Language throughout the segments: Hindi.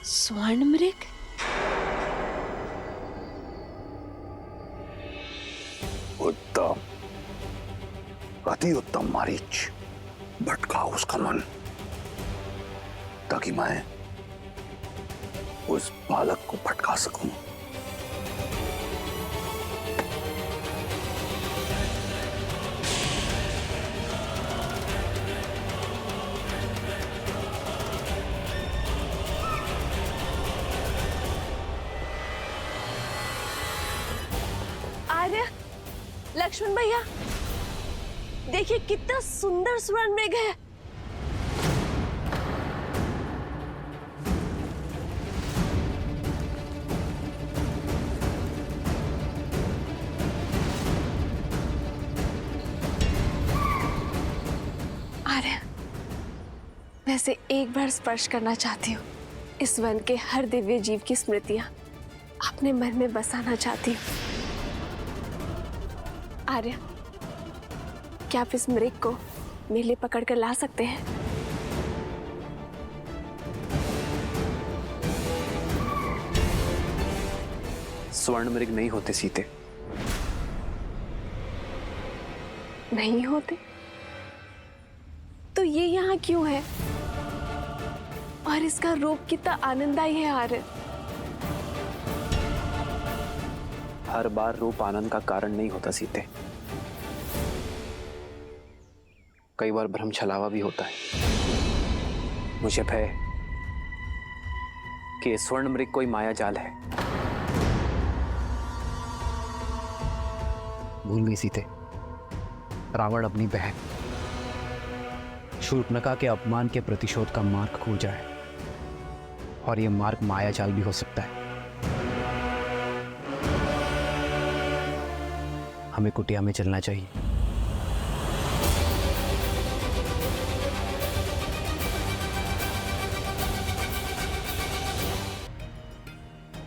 स्वर्ण मृग? उत्तम, अति उत्तम मारीच। भटकाओ उसका मन ताकि मैं उस बालक को भटका सकूं। आर्य, लक्ष्मण भैया, देखिए कितना सुंदर स्वर्ण मृग है। आर्य, वैसे एक बार स्पर्श करना चाहती हूँ। इस वन के हर दिव्य जीव की स्मृतियां अपने मन में बसाना चाहती हूँ। आर्य, क्या आप इस मृग को मेरे लिए पकड़ कर ला सकते हैं? स्वर्ण मृग नहीं होते सीते। नहीं होते? तो ये यहाँ क्यों है? और इसका रूप कितना आनंददायी है आर्य। हर बार रूप आनंद का कारण नहीं होता सीते। कई बार भ्रम छलावा भी होता है। मुझे भय है कि स्वर्ण मृग कोई माया जाल है। भूल गई सीते, रावण अपनी बहन शूर्पणखा के अपमान के प्रतिशोध का मार्ग खोजा है, और यह मार्ग माया जाल भी हो सकता है। हमें कुटिया में चलना चाहिए।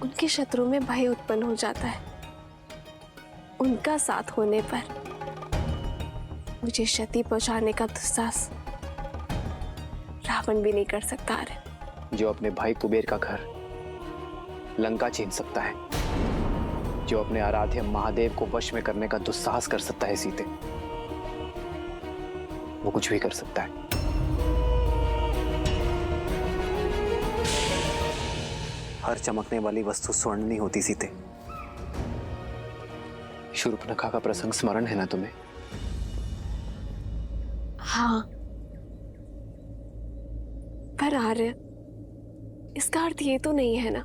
उनके शत्रु में भय उत्पन्न हो जाता है। उनका साथ होने पर मुझे क्षति पहुंचाने का दुस्साहस रावण भी नहीं कर सकता आर्य। जो अपने भाई कुबेर का घर लंका छीन सकता है, जो अपने आराध्य महादेव को वश में करने का दुस्साहस कर सकता है सीते, वो कुछ भी कर सकता है। हर चमकने वाली वस्तु स्वर्ण नहीं होती सीते। शूर्पणखा का प्रसंग स्मरण है ना तुम्हें? हाँ, पर आर्य, इसका अर्थ ये तो नहीं है ना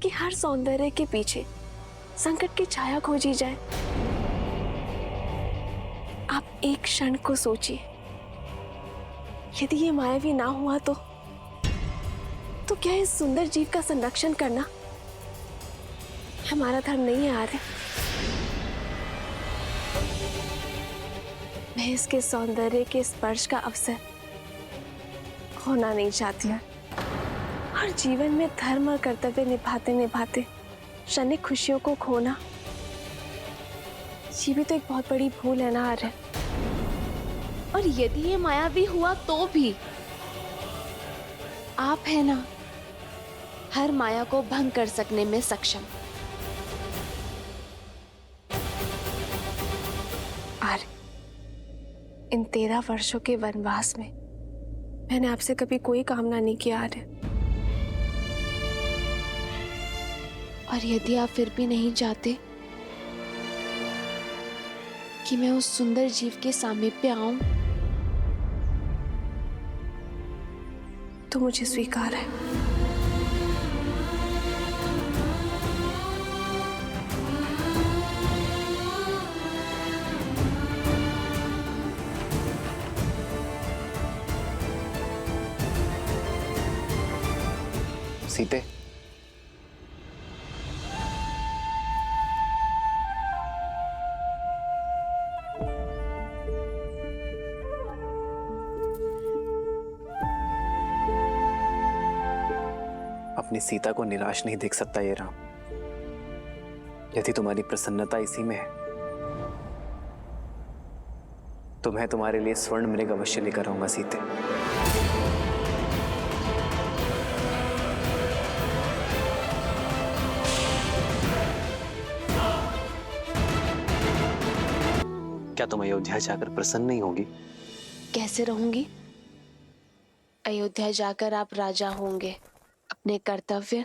कि हर सौंदर्य के पीछे संकट की छाया खोजी जाए। आप एक क्षण को सोचिए, यदि ये मायावी ना हुआ तो क्या इस सुंदर जीव का संरक्षण करना हमारा धर्म नहीं है आर्य? मैं इसके सौंदर्य के स्पर्श का अवसर खोना नहीं चाहती हूँ। और जीवन में धर्म और कर्तव्य निभाते निभाते क्षणिक खुशियों को खोना, ये भी तो एक बहुत बड़ी भूल है ना आर्य। और यदि ये मायावी हुआ तो भी आप है ना हर माया को भंग कर सकने में सक्षम। आर्य, इन 13 वर्षों के वनवास में मैंने आपसे कभी कोई कामना नहीं किया आर्य। और यदि आप फिर भी नहीं चाहते कि मैं उस सुंदर जीव के सामीप्य आऊं, तो मुझे स्वीकार है। सीते, अपनी सीता को निराश नहीं देख सकता ये राम। यदि तुम्हारी प्रसन्नता इसी में है तो मैं तुम्हारे लिए स्वर्ण मृग अवश्य लेकर आऊंगा सीते। तुम अयोध्या जाकर प्रसन्न नहीं होगी? कैसे रहूंगी? अयोध्या जाकर आप राजा होंगे, अपने कर्तव्य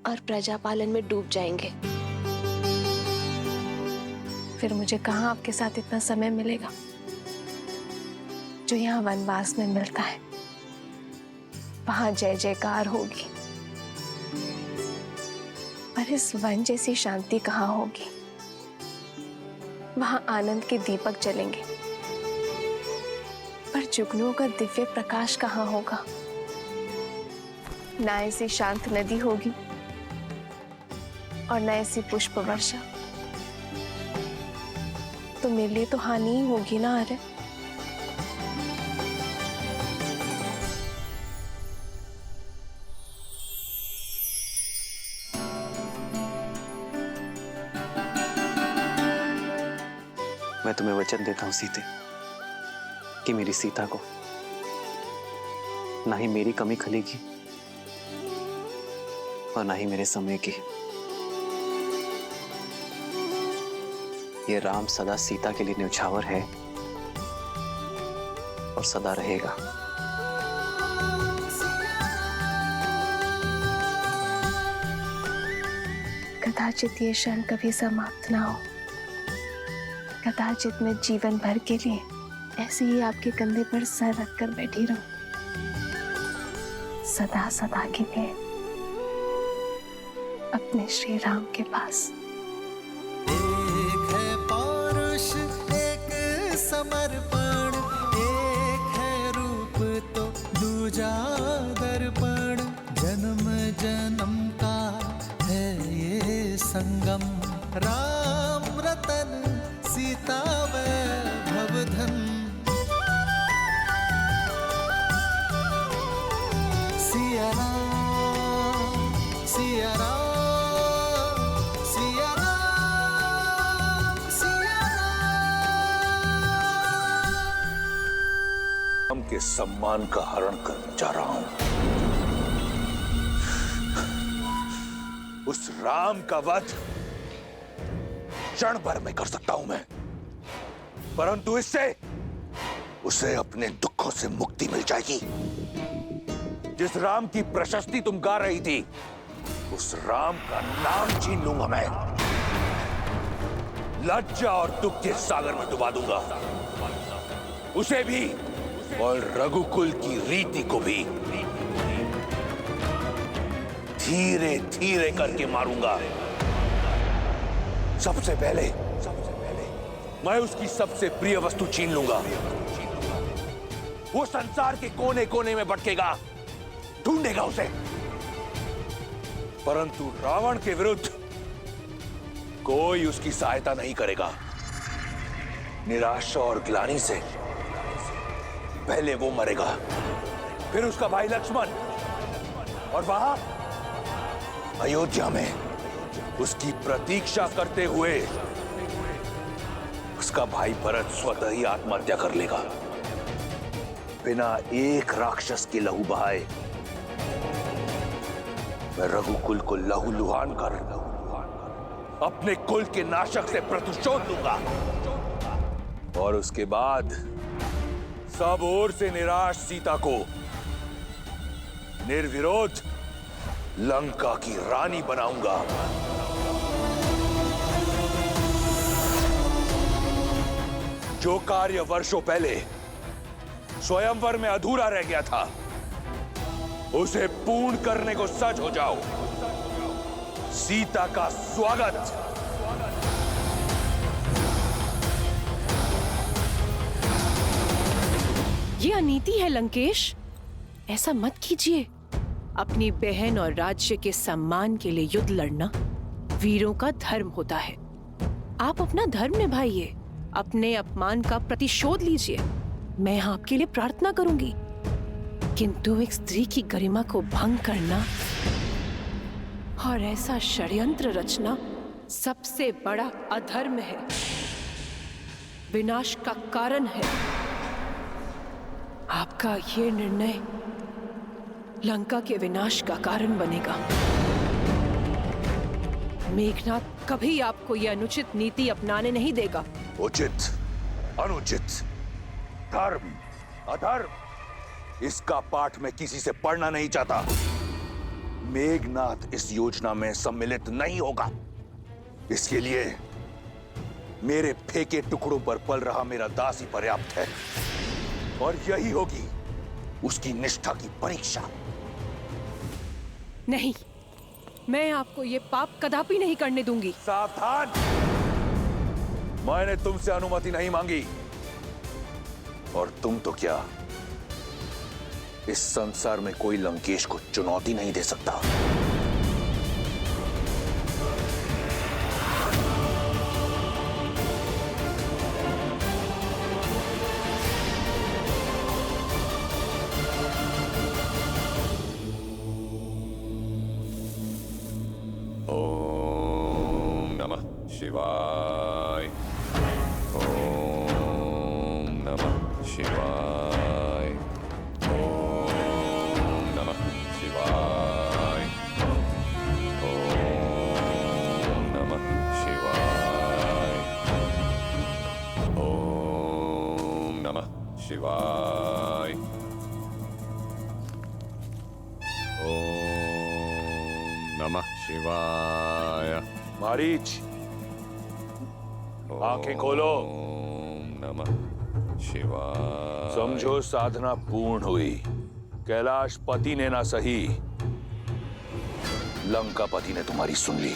और प्रजा पालन में डूब जाएंगे। फिर मुझे कहाँ आपके साथ इतना समय मिलेगा जो यहाँ वनवास में मिलता है। वहां जय जयकार होगी, पर इस वन जैसी शांति कहाँ होगी। वहां आनंद के दीपक जलेंगे, पर जुगनुओं का दिव्य प्रकाश कहाँ होगा। ना ऐसी शांत नदी होगी और न ऐसी पुष्प वर्षा। तो मेरे लिए तो हानि ही होगी ना। अरे मैं तुम्हें वचन देता हूं सीते कि मेरी सीता को ना ही मेरी कमी खलेगी और ना ही मेरे समय की। ये राम सदा सीता के लिए न्यौछावर है और सदा रहेगा। कदाचित ये क्षण कभी समाप्त ना हो। कदाचित मैं जीवन भर के लिए ऐसे ही आपके कंधे पर सर रखकर बैठी रहूं, सदा सदा के लिए अपने श्री राम के पास। एक है पौरुष, एक समर्पण, एक है रूप तो दूजा दर्पण। जन्म जन्म का है ये संगम, राम रतन सीता वैभव धन। सिया राम, सिया राम, सिया राम, सिया राम के सम्मान का हरण करने जा रहा हूं। उस राम का वध क्षण भर में कर सकता हूं मैं, परंतु इससे उसे अपने दुखों से मुक्ति मिल जाएगी। जिस राम की प्रशस्ति तुम गा रही थी, उस राम का नाम छीन लूंगा मैं। लज्जा और दुख के सागर में डुबा दूंगा उसे भी और रघुकुल की रीति को भी। धीरे धीरे करके मारूंगा। सबसे पहले मैं उसकी सबसे प्रिय वस्तु छीन लूंगा। वो संसार के कोने कोने में भटकेगा, ढूंढेगा उसे, परंतु रावण के विरुद्ध कोई उसकी सहायता नहीं करेगा। निराशा और ग्लानि से पहले वो मरेगा, फिर उसका भाई लक्ष्मण, और वहां अयोध्या में उसकी प्रतीक्षा करते हुए उसका भाई भरत स्वतः ही आत्महत्या कर लेगा, बिना एक राक्षस के लहू बहाए। मैं रघुकुल को लहूलुहान कर अपने कुल के नाशक से प्रतिशोध लूंगा, और उसके बाद सब ओर से निराश सीता को निर्विरोध लंका की रानी बनाऊंगा। जो कार्य वर्षों पहले स्वयंवर में अधूरा रह गया था, उसे पूर्ण करने को सज हो जाओ। सीता का स्वागत। ये अनीति है लंकेश, ऐसा मत कीजिए। अपनी बहन और राज्य के सम्मान के लिए युद्ध लड़ना वीरों का धर्म होता है। आप अपना धर्म निभाइए, अपने अपमान का प्रतिशोध लीजिए। मैं आपके लिए प्रार्थना करूंगी, किंतु एक स्त्री की गरिमा को भंग करना और ऐसा षड्यंत्र रचना सबसे बड़ा अधर्म है, विनाश का कारण है। आपका ये निर्णय लंका के विनाश का कारण बनेगा। मेघनाथ कभी आपको यह अनुचित नीति अपनाने नहीं देगा। उचित अनुचित, धर्म, अधर्म, इसका पाठ मैं किसी से पढ़ना नहीं चाहता। मेघनाथ इस योजना में सम्मिलित नहीं होगा। इसके लिए मेरे फेंके टुकड़ों पर पल रहा मेरा दास ही पर्याप्त है, और यही होगी उसकी निष्ठा की परीक्षा। नहीं, मैं आपको ये पाप कदापि नहीं करने दूंगी। सावधान! मैंने तुमसे अनुमति नहीं मांगी, और तुम तो क्या, इस संसार में कोई लंकेश को चुनौती नहीं दे सकता। ओम नमः शिवाय। ओम नमः शिवाय। ओम नमः शिवाय। ओम नमः शिवाय। ओम नमः शिवाय। ओम नमः शिवाय। मारीच, आंखें खोलो। ओम नमः शिवाय। समझो साधना पूर्ण हुई। कैलाश पति ने ना सही, लंका पति ने तुम्हारी सुन ली।